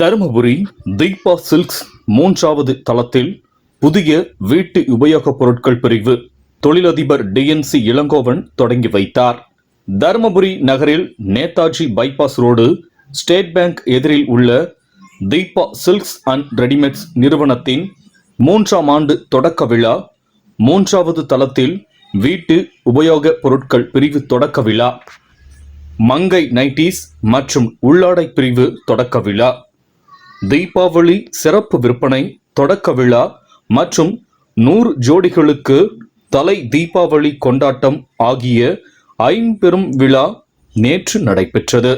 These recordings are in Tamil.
தருமபுரி தீபா சில்க்ஸ் மூன்றாவது தளத்தில் புதிய வீட்டு உபயோகப் பொருட்கள் பிரிவு தொழிலதிபர் டிஎன்சி இளங்கோவன் தொடங்கி வைத்தார். தருமபுரி நகரில் Netaji bypass road state bank எதிரில் உள்ள தீபா சில்க்ஸ் அண்ட் ரெடிமேட்ஸ் நிறுவனத்தின் 3ஆம் ஆண்டு தொடக்க விழா மூன்றாவது தளத்தில் வீட்டு உபயோக பொருட்கள் பிரிவு தொடக்க விழா, மங்கை நைட்டிஸ் மற்றும் உள்ளாடை பிரிவு தொடக்க விழா, தீபாவளி சிறப்பு விற்பனை தொடக்க விழா மற்றும் 100 ஜோடிகளுக்கு தலை தீபாவளி கொண்டாட்டம் ஆகிய ஐம்பெரும் விழா நேற்று நடைபெற்றது.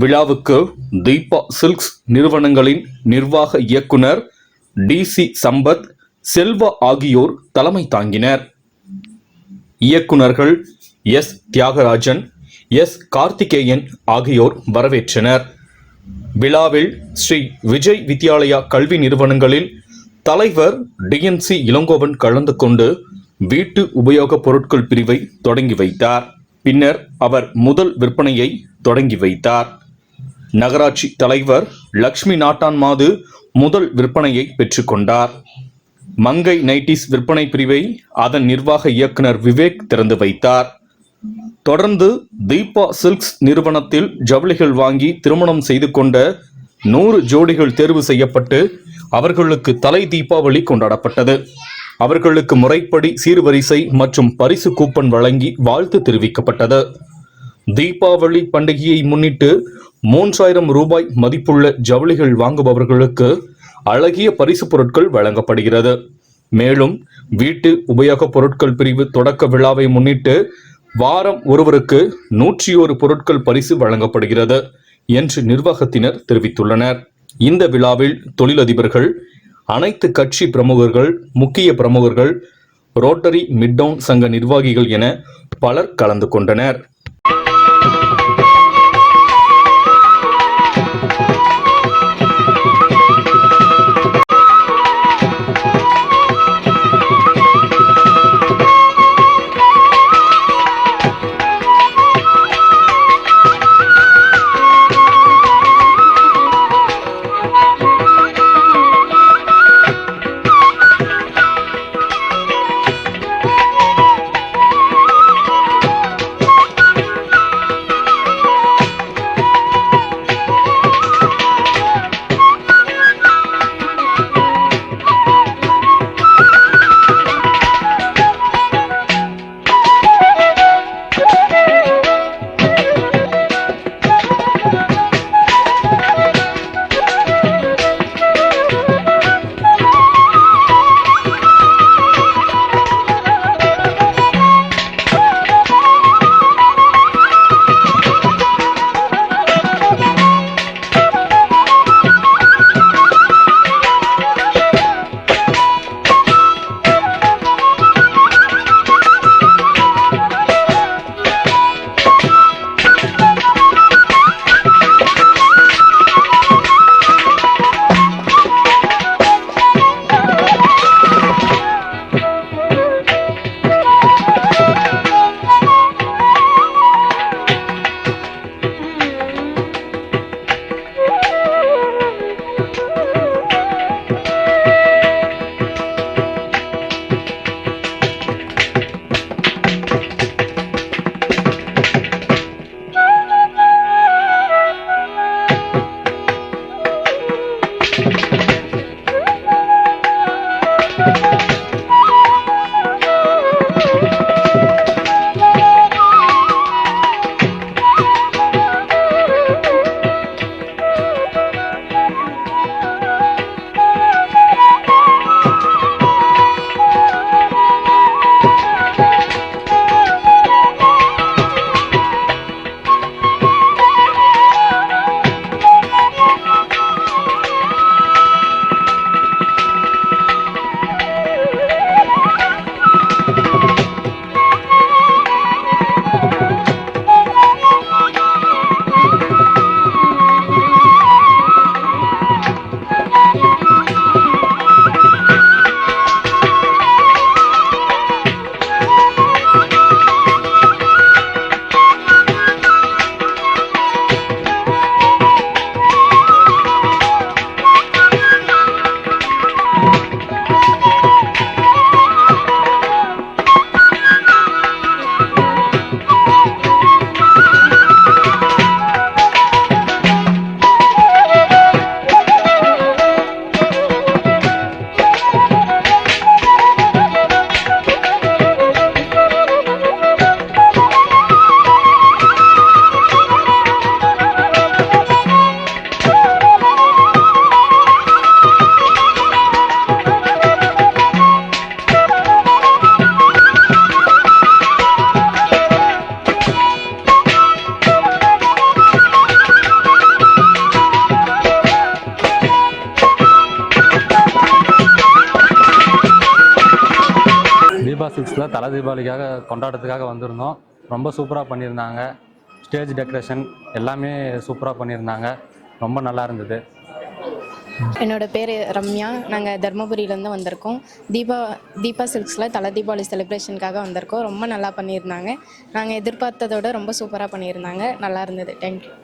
விழாவுக்கு தீபா சில்க்ஸ் நிறுவனங்களின் நிர்வாக இயக்குனர் டிசி சம்பத், செல்வா ஆகியோர் தலைமை தாங்கினர். இயக்குனர்கள் எஸ் தியாகராஜன், எஸ் கார்த்திகேயன் ஆகியோர் வரவேற்றனர். விழாவில் ஸ்ரீ விஜய் வித்யாலயா கல்வி நிறுவனங்களின் தலைவர் டிஎன்சி இளங்கோவன் கலந்து கொண்டு வீட்டு உபயோகப் பொருட்கள் பிரிவை தொடங்கி வைத்தார். பின்னர் அவர் முதல் விற்பனையை தொடங்கி வைத்தார். நகராட்சி தலைவர் லட்சுமி நாட்டான் மாது முதல் விற்பனையை பெற்றுக்கொண்டார். மங்கை நைட்டிஸ் விற்பனை பிரிவை அதன் நிர்வாக இயக்குனர் விவேக் திறந்து வைத்தார். தொடர்ந்து தீபா சில்க்ஸ் நிறுவனத்தில் ஜவுளிகள் வாங்கி திருமணம் செய்து கொண்ட 100 ஜோடிகள் தேர்வு செய்யப்பட்டு அவர்களுக்கு தலை தீபாவளி கொண்டாடப்பட்டது. அவர்களுக்கு முறைப்படி சீர்வரிசை மற்றும் பரிசு கூப்பன் வழங்கி வாழ்த்து தெரிவிக்கப்பட்டது. தீபாவளி பண்டிகையை முன்னிட்டு 3000 ரூபாய் மதிப்புள்ள ஜவுளிகள் வாங்குபவர்களுக்கு அழகிய பரிசு பொருட்கள் வழங்கப்படுகிறது. மேலும் வீட்டு உபயோகப் பொருட்கள் பிரிவு தொடக்க விழாவை முன்னிட்டு வாரம் ஒருவருக்கு 101 பொருட்கள் பரிசு வழங்கப்படுகிறது என்று நிர்வாகத்தினர் தெரிவித்துள்ளனர். இந்த விழாவில் தொழிலதிபர்கள், அனைத்து கட்சி பிரமுகர்கள், முக்கிய பிரமுகர்கள், ரோட்டரி மிட்டவுன் சங்க நிர்வாகிகள் என பலர் கலந்து கொண்டனர். தீபா சில்க்ஸில் தலை தீபாவளிக்காக கொண்டாட்டத்துக்காக வந்திருந்தோம். ரொம்ப சூப்பராக பண்ணியிருந்தாங்க. ஸ்டேஜ் டெக்கரேஷன் எல்லாமே சூப்பராக பண்ணியிருந்தாங்க. ரொம்ப நல்லா இருந்தது. என்னோட பேர் ரம்யா. நாங்கள் தருமபுரியிலேருந்து வந்திருக்கோம். தீபா சில்க்ஸில் தலை தீபாவளி செலிப்ரேஷனுக்காக வந்திருக்கோம். ரொம்ப நல்லா பண்ணியிருந்தாங்க. நாங்கள் எதிர்பார்த்ததோட ரொம்ப சூப்பராக பண்ணியிருந்தாங்க. நல்லா இருந்தது. தேங்க்யூ.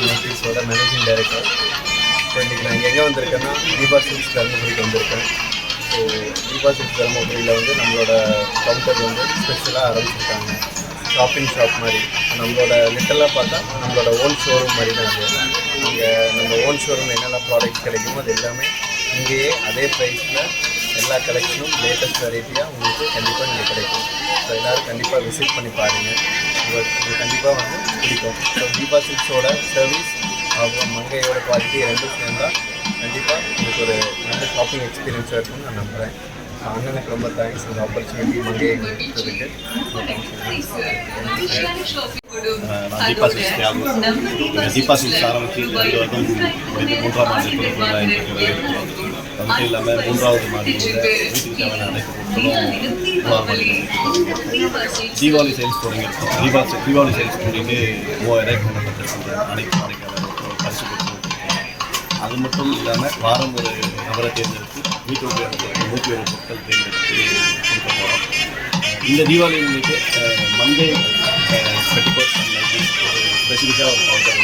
மெட்டீரியல்ஸோட மேனேஜிங் டைரக்டர். ஸோ இன்றைக்கி நான் எங்கே வந்திருக்கேன்னா தீபா சில்க்ஸ் தருமபுரிக்கு வந்திருக்கேன். ஸோ தீபா சில்க்ஸ் தருமபுரியில் வந்து நம்மளோட கவுண்டர் வந்து ஸ்பெஷலாக ஆரம்பிச்சிருக்காங்க. ஷாப்பிங் ஷாப் மாதிரி நம்மளோட லிட்டலாக பார்த்தா நம்மளோட ஓன் ஷோரூம் மாதிரி தான் அது. இங்கே நம்ம ஓன் ஷோரூம் என்னென்ன ப்ராடக்ட்ஸ் கிடைக்குமோ அது எல்லாமே இங்கேயே அதே ப்ரைஸில் எல்லா கலெக்ஷனும் லேட்டஸ்ட் வெரைட்டியாக உங்களுக்கு கண்டிப்பாக இங்கே கிடைக்கும். ஸோ எல்லோரும் கண்டிப்பாக விசிட் பண்ணி பாருங்கள். உங்களுக்கு கண்டிப்பாக வந்து பிடிக்கும். ஸோ தீபா சில்க்ஸோட சர்வீஸ் அப்புறம் மங்கையோட குவாலிட்டி ரெண்டும் சேர்ந்தால் கண்டிப்பாக உங்களுக்கு ஒரு நல்ல ஷாப்பிங் எக்ஸ்பீரியன்ஸாக இருக்கும்னு நான் நம்புகிறேன். அண்ணனுக்கு ரொம்ப தேங்க்ஸ் இந்த ஆப்பர்ச்சுனிட்டி மங்கையை கொடுத்ததுக்கு. நான் தீபா சில்க்ஸ் தியாகம். தீபா சில்க்ஸ் ஆரம்பித்து 2 வருடம் முடிந்து 3ஆம் ஆண்டு மட்டும் இல்லாமல் 3வது மாடியில் வீட்டுக்கு தேவையான அனைத்து பொருட்களும் 3வது மாடியில் தீபாவளி சேல்ஸ் தொடங்கியிருக்கோம். தீபாவளி சேல்ஸ் பண்ணிட்டு 3000 மேற்பட்ட அனைத்து வாடிக்கையாளர்களுக்கும் பரிசு கொடுத்துருக்கோம். அது மட்டும் இல்லாமல் வாரம் ஒரு நபரை தேர்ந்தெடுத்து வீட்டு உபயோகத்துக்கு 107 பொருட்கள் தேர்ந்தெடுத்து கொடுக்க போகிறோம். இந்த தீபாவளி முன்னிட்டு மங்கை பெட்டிகோட் ஒரு ஸ்பெசிஃபிக்காக ஒரு கவுண்டர்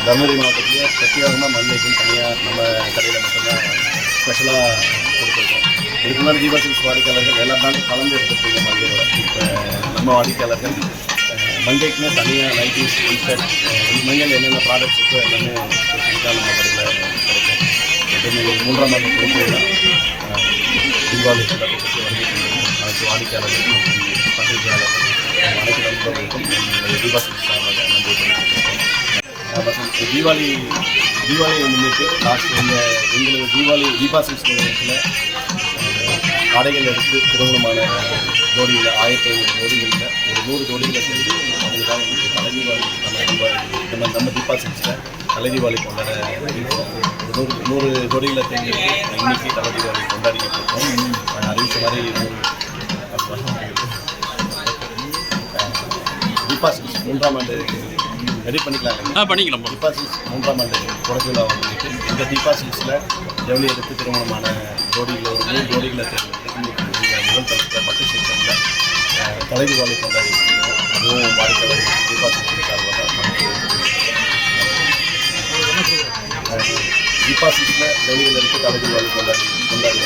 தருமபுரி மாவட்டத்திலேயே பிரத்யேகமாக மங்கைக்கும் தனியாக நம்ம கடையில் மட்டும்தான் ஸ்பெஷலாக கொடுத்துருக்கோம். இதுக்கு முன்னாடி தீபாவளி சில்க்ஸ் வாடிக்கையாளர்கள் எல்லா நாளும் கலந்து எடுத்துருக்கீங்க மங்கையோட. இப்போ நம்ம வாடிக்கையாளர்கள் மங்கைக்குமே தனியாக நைட்டிஸ் டிஷர்ட் மங்கையில் என்னென்ன ப்ராடக்ட்ஸ் இருக்கோ எல்லாமே ஸ்பெசிஃபிக்காக நம்ம கடையில் கிடைக்கும். எப்பவுமே 3ஆம் ஆண்டு கொடுத்தீங்கன்னா தீபாவளி கொண்டாட்டத்துக்கு வருகை அனைத்து வாடிக்கையாளர்கள் மற்றும் பத்திரிகையாளர்கள் அனைத்து நண்பர்களுக்கும் தீபாவளி சார்பாக நன்றி தெரிவித்துக்கிறோம். மற்றும் தீபாவளியை முன்னிட்டு எங்களது தீபா சில்க்ஸ் நிறுவனத்தில் ஆடைகள் எடுத்து திருமணமான ஜோடியில் 1500 ஜோடிகளில் ஒரு 100 ஜோடிகளை சேர்ந்து அவங்களுக்காக தலை தீபாவளி நம்ம தீபா சில்க்ஸில் தலை தீபாவளி கொண்டாட ஒரு 100 ஜோடிகளை தேர்ந்தெடுத்து இன்னைக்கு தலை தீபாவளி கொண்டாடிக்கிட்டு இருக்கோம். அறிவித்த மாதிரி தீபா சில்க்ஸ் 3ஆம் ஆண்டு ரெடி பண்ணிக்கலாம். தீபா சில்க்ஸ் 3ஆம் ஆண்டு தொடக்க விழா வந்துட்டு இந்த தீபா சில்க்ஸில் ஜவுளி எடுத்து திருமணமான ஜோடியில் ஒரு 100 ஜோடிகளை தேர்ந்தெடுத்து முதல் தளத்தில் பட்டு செக்ஷனில் தலை தீபாவளி கொண்டாடி இருக்கோம். அதுவும் வாடிக்கையாளர் தீபா சில்க்ஸ் சார்பாக தீபா சில்க்ஸில் ஜவுளிகள் எடுத்து தலை தீபாவளி கொண்டாடிய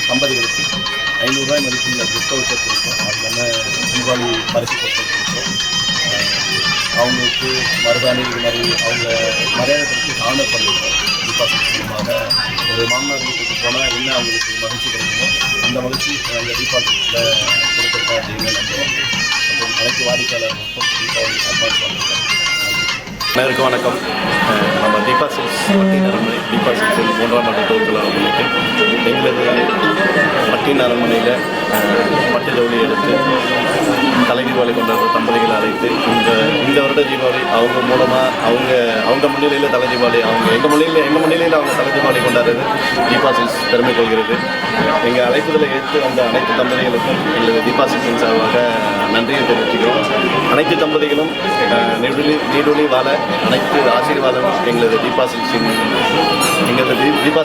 தம்பதிகளுக்கு 500 ரூபாய் மதிப்புள்ள கிஃப்ட் வவுச்சர் கொடுத்தோம். அது இல்லாமல் தீபாவளி பரிசு பொருட்கள் கொடுத்தோம். அவங்களுக்கு மருதாணி இது மாதிரி அவங்க மரியாதைக்கு ஆனர் பண்ணியிருக்கோம். தீபா சில்க்ஸ் மூலமாக ஒரு மாமனார் வீட்டுக்கு போனால் என்ன அவங்களுக்கு மகிழ்ச்சி கிடைக்குமோ அந்த மகிழ்ச்சி அந்த தீபா சில்க்ஸில் கொடுத்துருக்கோம் அப்படின்னு நம்புகிறோம். மற்றும் அனைத்து வாடிக்கையாளர்களுக்கும் தீபாவளி அட்வான்ஸ் வாங்கியிருக்கோம். அனைவருக்கும் வணக்கம். நம்ம தீபா சில்க்ஸ் பட்டின அரண்மனை தீபா சில்க்ஸில் 3ஆம் ஆண்டு துவக்கலா முன்னிட்டு எங்களது பட்டின அரண்மனையில் பட்டு ஜவுளி எடுத்து தலை தீபாவளி கொண்டாடுற தம்பதிகளை அழைத்து இந்த வருட தீபாவளி அவங்க மூலமாக அவங்க முன்னிலையில் தலை தீபாவளி எங்கள் முன்னிலையில் அவங்க தலை தீபாவளி கொண்டாடுறது தீபா சில்க்ஸ் பெருமை கொள்கிறது. எங்கள் அழைப்புதலை ஏற்று வந்த அனைத்து தம்பதிகளுக்கும் எங்களது தீபா சில்க்ஸின் சார்பாக நன்றியை தெரிவிச்சுக்கிறோம். அனைத்து தம்பதிகளும் நீடொலி வாழ அனைத்து ஆசீர்வாதம் எங்களது தீபா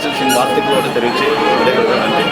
சில்க்ஸின் வாழ்த்துக்களோடு தெரிவித்து விடைபெறுகிறேன். நன்றி.